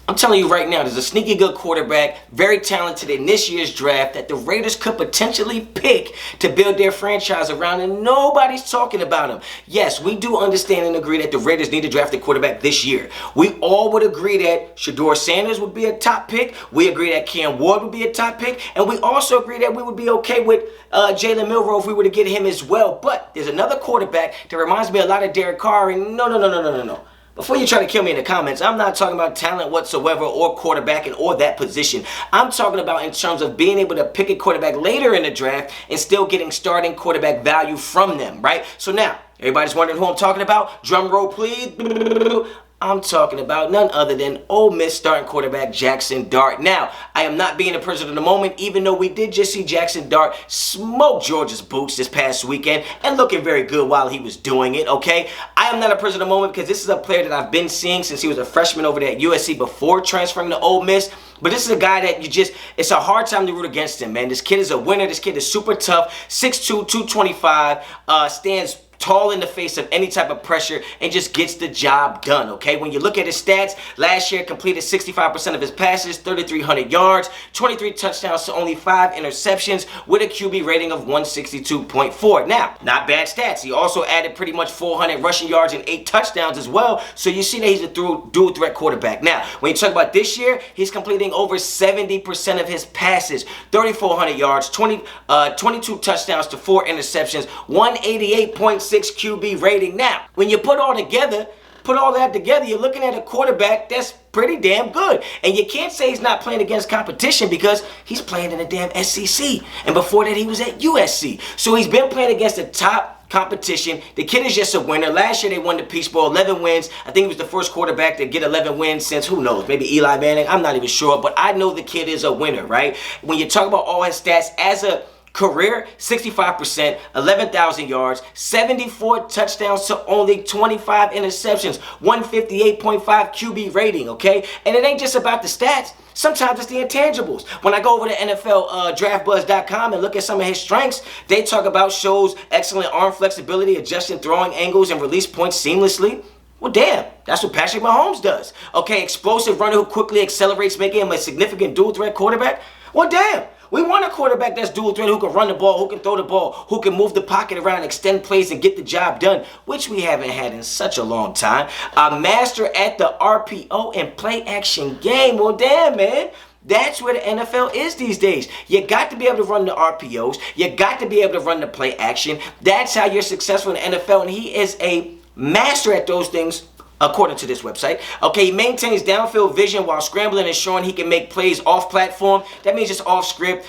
I'm telling you right now, there's a sneaky good quarterback, very talented in this year's draft that the Raiders could potentially pick to build their franchise around, and nobody's talking about him. Yes, we do understand and agree that the Raiders need to draft a quarterback this year. We all would agree that Shedeur Sanders would be a top pick. We agree that Cam Ward would be a top pick. And we also agree that we would be okay with Jalen Milroe if we were to get him as well. But there's another quarterback that reminds me a lot of Derek Carr, and no. Before you try to kill me in the comments, I'm not talking about talent whatsoever or quarterbacking or that position. I'm talking about in terms of being able to pick a quarterback later in the draft and still getting starting quarterback value from them, right? So now, everybody's wondering who I'm talking about? Drum roll, please. I'm talking about none other than Ole Miss starting quarterback Jackson Dart. Now, I am not being a prisoner of the moment, even though we did just see Jackson Dart smoke Georgia's boots this past weekend and looking very good while he was doing it, okay? I am not a prisoner of the moment because this is a player that I've been seeing since he was a freshman over there at USC before transferring to Ole Miss. But this is a guy that it's a hard time to root against him, man. This kid is a winner. This kid is super tough. 6'2", 225, stands tall in the face of any type of pressure and just gets the job done, okay? When you look at his stats, last year completed 65% of his passes, 3,300 yards, 23 touchdowns to only 5 interceptions with a QB rating of 162.4. Now, not bad stats. He also added pretty much 400 rushing yards and 8 touchdowns as well, so you see that he's a dual threat quarterback. Now, when you talk about this year, he's completing over 70% of his passes, 3,400 yards, 22 touchdowns to 4 interceptions, 188.6 QB rating. Now, when you put all that together, you're looking at a quarterback that's pretty damn good. And you can't say he's not playing against competition because he's playing in the damn SEC. And before that, he was at USC. So he's been playing against the top competition. The kid is just a winner. Last year, they won the Peach Bowl, 11 wins. I think he was the first quarterback to get 11 wins since, who knows, maybe Eli Manning. I'm not even sure, but I know the kid is a winner, right? When you talk about all his stats as a career, 65%, 11,000 yards, 74 touchdowns to only 25 interceptions, 158.5 QB rating, okay? And it ain't just about the stats. Sometimes it's the intangibles. When I go over to NFL draftbuzz.com and look at some of his strengths, they talk about shows excellent arm flexibility, adjusting throwing angles, and release points seamlessly. Well, damn, that's what Patrick Mahomes does. Okay, explosive runner who quickly accelerates, making him a significant dual threat quarterback. Well, damn. We want a quarterback that's dual threat, who can run the ball, who can throw the ball, who can move the pocket around, extend plays, and get the job done, which we haven't had in such a long time. A master at the RPO and play action game. Well, damn, man. That's where the NFL is these days. You got to be able to run the RPOs. You got to be able to run the play action. That's how you're successful in the NFL, and he is a master at those things, according to this website. Okay, he maintains downfield vision while scrambling, ensuring he can make plays off platform. That means just off script,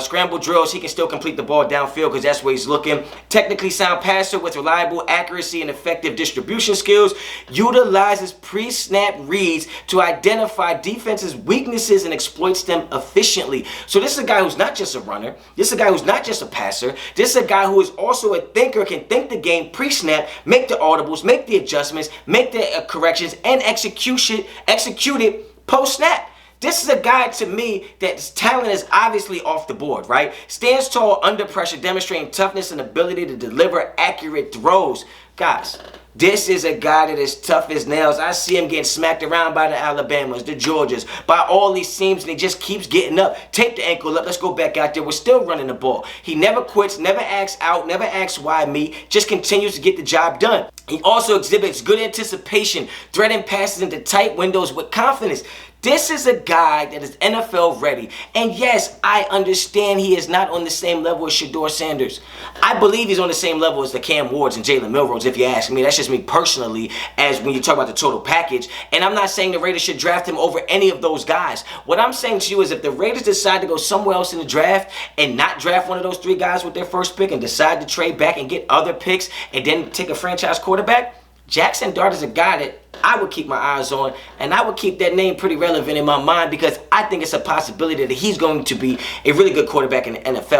scramble drills. He can still complete the ball downfield because that's where he's looking. Technically sound passer with reliable accuracy and effective distribution skills. Utilizes pre-snap reads to identify defenses' weaknesses and exploits them efficiently. So this is a guy who's not just a runner. This is a guy who's not just a passer. This is a guy who is also a thinker, can think the game pre-snap, make the audibles, make the adjustments, make the corrections, and execute it post-snap. This is a guy, to me, that his talent is obviously off the board, right? Stands tall under pressure, demonstrating toughness and ability to deliver accurate throws. Guys, this is a guy that is tough as nails. I see him getting smacked around by the Alabamas, the Georgias, by all these teams, and he just keeps getting up. Tape the ankle up. Let's go back out there. We're still running the ball. He never quits, never acts out, never asks why me, just continues to get the job done. He also exhibits good anticipation, threading passes into tight windows with confidence. This is a guy that is NFL ready. And yes, I understand he is not on the same level as Shedeur Sanders. I believe he's on the same level as the Cam Wards and Jalen Milroes, if you ask me. That's just me personally, as when you talk about the total package. And I'm not saying the Raiders should draft him over any of those guys. What I'm saying to you is if the Raiders decide to go somewhere else in the draft and not draft one of those 3 guys with their first pick and decide to trade back and get other picks and then take a franchise quarterback, Jackson Dart is a guy that I would keep my eyes on, and I would keep that name pretty relevant in my mind because I think it's a possibility that he's going to be a really good quarterback in the NFL.